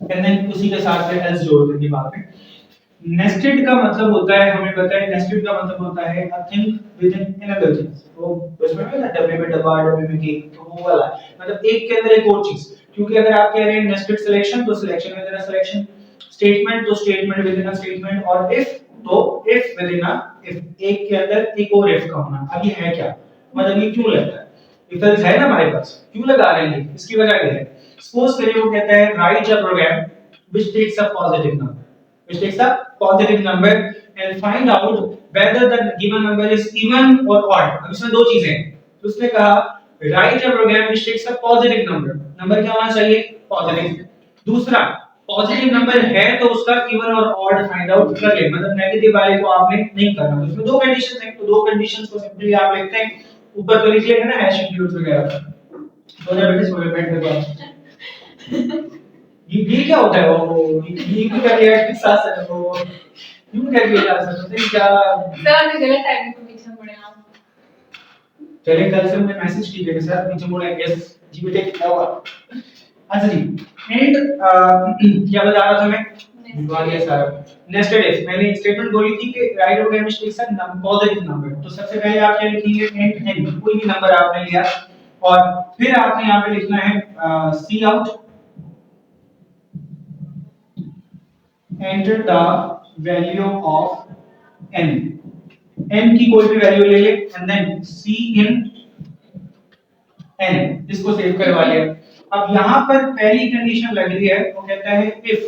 And then उसी के साथ में एल्स जोड़ देंगे बाद में। नेस्टेड का मतलब होता है, हमें पता है नेस्टेड का मतलब होता है a thing with in another thing. तो उसमें ना डब्बे में डब्बा, डब्बे में केक, तो वो वाला मतलब एक के अंदर एक और चीज। क्योंकि अगर आप कह रहे हैं नेस्टेड सिलेक्शन तो selection within a selection, statement तो statement within a statement, और इफ तो if within a if, एक के अंदर एक और इफ का होना। अब ये है क्या, मतलब ये क्यों लगता है, इफ एल्स है ना हमारे पास, क्यों लगा रहे हैं, इसकी वजह ये है। सपोज करिए वो कहता है write a program which takes a positive number, which takes a positive number and find out whether the given number is even or odd। अब इसमें दो चीजें हैं, तो उसने कहा write a program which takes a positive number, number क्या होना चाहिए, पॉजिटिव। दूसरा पॉजिटिव नंबर है तो उसका इवन और ऑड फाइंड आउट कर ले, मतलब नेगेटिव वाले को आपने नहीं करना। तो इसमें दो कंडीशंस हैं, तो दो कंडीशंस को सिंपली आप लिखते हैं, ऊपर तो लिख लेंगे ना हैश इंक्लूड वगैरह। तो जब बेटे सोए बैठ के ये क्या होता है, वो ये भी कर लिया के साथ साथ वो यूं कर लिया जा सकता है क्या सर ने गलत टाइम पे पीछे मुड़े आप। चलिए कल से हमने मैसेज कीजिएगा सर पीछे मुड़े, यस जी बेटे क्या हुआ। अच्छा जी एंड क्या बता रहा था मैं, भूल गया सारा। नेस्टेड इफ मैंने स्टेटमेंट बोली थी कि राइट और mistake is a positive number, तो सबसे पहले आप क्या लिखेंगे, एंड एन, कोई भी नंबर आपने लिया और फिर आपने यहां पे लिखना है सी out enter the value of n, n की कोई भी वैल्यू ले ले and then c in n, इसको सेव करवा लिया। अब यहाँ पर पहली कंडीशन लग रही है, वो कहता है if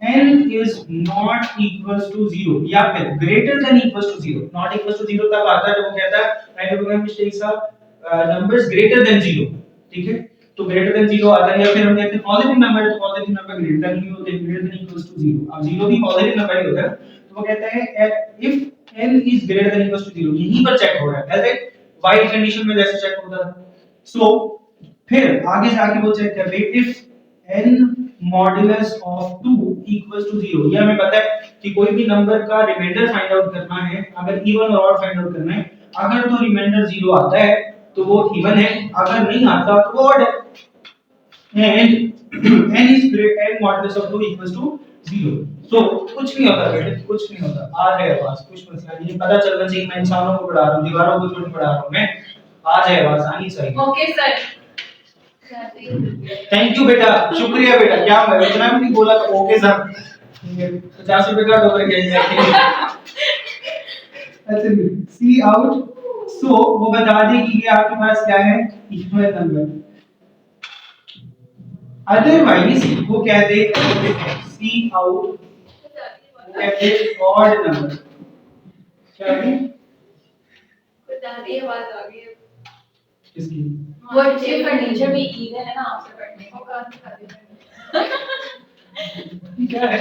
n is not equals to 0 या फिर greater than equals to 0, not equals to 0 तब आता है जब वो कहता है write a program which takes a numbers greater than 0, ठीक है, तो ग्रेटर देन 0 आता है। या फिर हम कहते हैं पॉजिटिव नंबर है तो पॉजिटिव नंबर ग्रेटर देन नहीं होते, ग्रेटर देन इक्वल्स टू 0। अब 0 भी पॉजिटिव नंबर ही होता है, तो वो कहता है if n is greater than equals to 0, यहीं पर चेक हो रहा है एज ए व्हाइल कंडीशन में जैसे चेक होता था। सो फिर आगे जाके वो चेक कर रहे if n modulus of 2 equals to 0, ये हमें पता है कि कोई भी नंबर का रिमाइंडर फाइंड आउट करना है, अगर इवन और ऑड फाइंड आउट करना है, अगर तो रिमाइंडर 0 आता है तो वो इवन है, अगर नहीं आता तो वो ऑड है। and n is greater n modulus of 2 equals to 0। so कुछ नहीं होता बेटे, कुछ नहीं होता, आ जाए आवाज, कुछ मसला नहीं, पता चलना चाहिए मैं इंसानों को पढ़ा रहा हूं, दीवारों को थोड़ी पढ़ा रहा हूं मैं, आ जाए आवाज आनी चाहिए। ओके सर थैंक यू बेटा, शुक्रिया बेटा, क्या मैं इतना भी नहीं बोला तो ओके सर 50 रुपए का डॉलर गया अच्छा सी आउट, सो वो बता दे कि ये आपके पास क्या है, इक्वल नंबर। अदरवाइज वो कह दे सी आउट कहते ऑड नंबर, क्या है बता दिए बात आ गई इसकी वो ये कंडीशन में इवन है ना, आपसे पढ़ने को कहां दिखा दे क्या है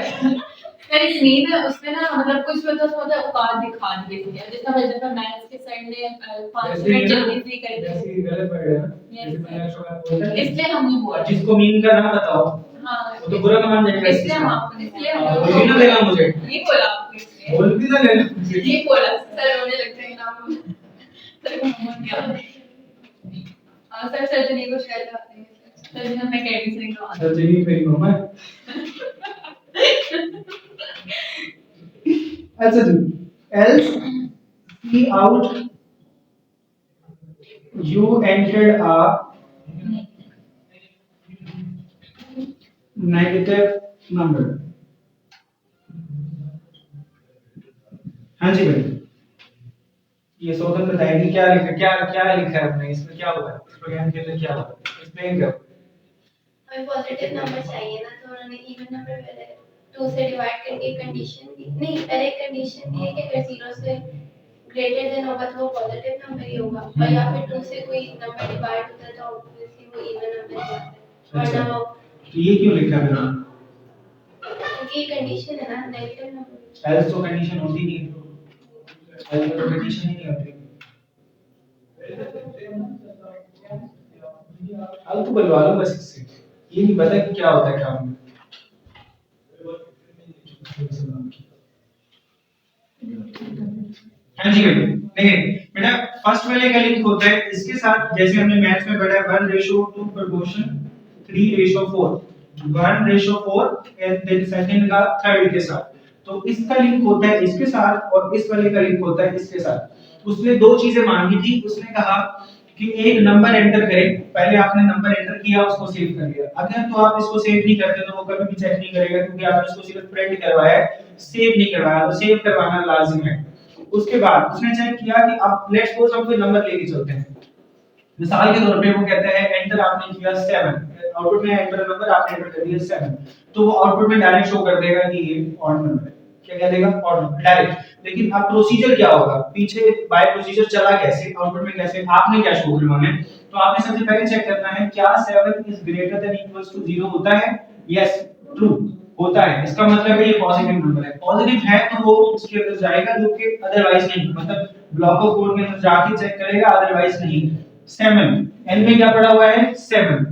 सर इस नींद उसमें ना मतलब कुछ भी होता है औकात दिखा दी है, जैसा वजह पर मैथ्स के सर ने 5 मिनट जल्दी से कर दिया, जैसे गलत वर्ड है ना, जैसे मैंने शोका बोलता है इसलिए हम नहीं बोल जिसको मीन का नाम बताओ, हां वो तो बुरा मान जाएगा, इसलिए हम आपको इसलिए हम बोल भी ना देना मुझे, नहीं बोला आपको, इसलिए बोल भी ना लेना मुझे, नहीं बोला सर, रोने लगते हैं नाम सर मोहम्मद क्या सर सर्जरी को शायद आते हैं सर, मैं कैंसरिंग का सर्जरी मेरी मम्मा अच्छा जी else see out you entered a negative number। हाँ जी भाई ये सोचन बताएगी क्या लिखा, क्या क्या लिखा है हमने इसमें, क्या हुआ इस प्रोग्राम के अंदर, क्या हुआ एक्सप्लेन करो। हमें पॉजिटिव नंबर चाहिए ना, तो उन्होंने इवन नंबर पहले 2 से डिवाइड करके कंडीशन दी, नहीं पहले कंडीशन दी है कि अगर 0 से ग्रेटर देन होगा तो वो पॉजिटिव नंबर ही होगा, और या फिर 2 से कोई नंबर डिवाइड होता है तो ऑब्वियसली वो इवन नंबर ही आता है। अच्छा वरना तो ये क्यों लिखा है मैंने, क्योंकि कंडीशन है ना नेगेटिव नंबर, एल्स तो कंडीशन होती नहीं है, एल्स तो कंडीशन ही नहीं होती, हाल तो बुलवा लो बस इससे, ये नहीं पता कि क्या होता है काम में। हाँ जी बेटा देखिए बेटा फर्स्ट वाले का लिंक होता है इसके साथ, जैसे हमने मैथ्स में पढ़ा है 1:2 प्रोपोर्शन 3:4, 1:4 एंड सेकंड का थर्ड के साथ। तो इसका लिंक होता है इसके साथ और इस वाले का लिंक होता है इसके साथ। उसने दो चीजें मांगी थी, उसने कहा कि एक नंबर एंटर करें, पहले आपने नंबर एंटर किया उसको सेव कर लिया, अगर तो आप इसको सेव नहीं करते तो वो कभी भी चेक नहीं करेगा क्योंकि आपने इसको सिर्फ प्रिंट करवाया है, सेव नहीं करवाया, तो सेव करवाना लाजिम है। उसके बाद उसने चेक किया कि अब लेट्स सपोज हम कोई नंबर लेके चलते हैं, मिसाल के तौर पे वो कहता है एंटर आपने किया 7, आउटपुट में एंटर नंबर आपने एंटर कर दिया 7, तो वो आउटपुट में डायरेक्ट शो कर देगा कि ये ऑड नंबर है। क्या कह देगा? Odd number direct. लेकिन अब प्रोसीजर क्या होगा, पीछे बाय प्रोसीजर चला कैसे, आउटपुट में कैसे, आपने क्या शो करवाना है, तो आपने सबसे पहले चेक करना है क्या 7 is greater than equals to 0 होता है। यस, ट्रू होता है, इसका मतलब है ये पॉजिटिव नंबर है। पॉजिटिव है तो वो उसके अंदर जाएगा, जो कि अदरवाइज नहीं, मतलब ब्लॉक ऑफ कोड के अंदर जाके चेक करेगा, अदरवाइज नहीं। 7 n में क्या पड़ा हुआ है? 7,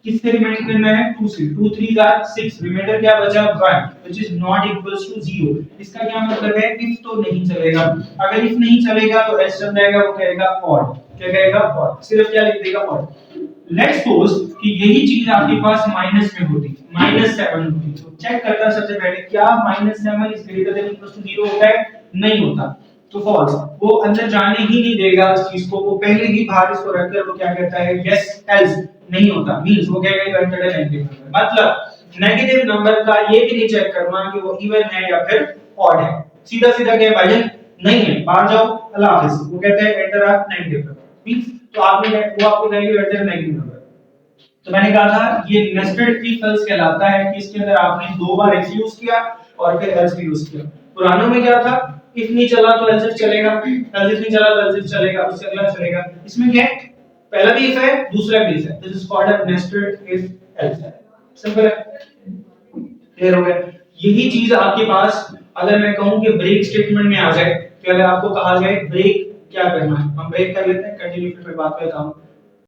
किससे रिमाइंड करना है? 2 से। 2 3 आर 6, रिमाइंडर क्या बचा? 1 which is not equals to 0। इसका क्या मतलब है? इफ तो नहीं चलेगा, अगर इफ नहीं चलेगा तो एल्स चल जाएगा, वो कहेगा ऑड। क्या कहेगा? ऑड। सिर्फ क्या लिख देगा? ऑड। लेट्स सपोज कि यही चीज आपके पास माइनस में होती, -7 होती, तो चेक करता सबसे पहले क्या -7 is greater than equals to 0 होता है? नहीं होता, तो फॉल्स। वो अंदर जाने ही नहीं देगा उस चीज को, वो पहले ही बाहर इसको रखकर वो क्या कहता है? यस, एल्स नहीं होता, मींस वो कहेगा you entered a negative number. मतलब नेगेटिव नंबर का ये भी नहीं चेक करना कि वो इवन है या फिर ऑड है, सीधा सीधा कहे भाई नहीं है, बाहर जाओ, अल्लाह हाफिज। वो कहता है enter a negative number, means तो आपने वो आपको कहेगा you enter a negative number. तो मैंने कहा था ये नेस्टेड इफ एल्स कहलाता है कि इसके अंदर आपने दो बार इफ यूज किया और फिर एल्स भी यूज किया। पुरानों में क्या था? इफ नहीं चला तो एल्स चलेगा, एल्स नहीं चला तो एल्स चलेगा, उससे अगला चलेगा। इसमें क्या है? पहला भी इफ है, दूसरा भी इफ है, this is called a nested if else. Simple है, क्लियर हो गया? यही चीज आपके पास अगर मैं कहूं कि ब्रेक स्टेटमेंट में आ जाए, कि अगर आपको कहा जाए ब्रेक क्या करना है, हम ब्रेक कर लेते हैं, कंटिन्यू फिर मैं बात करता हूं।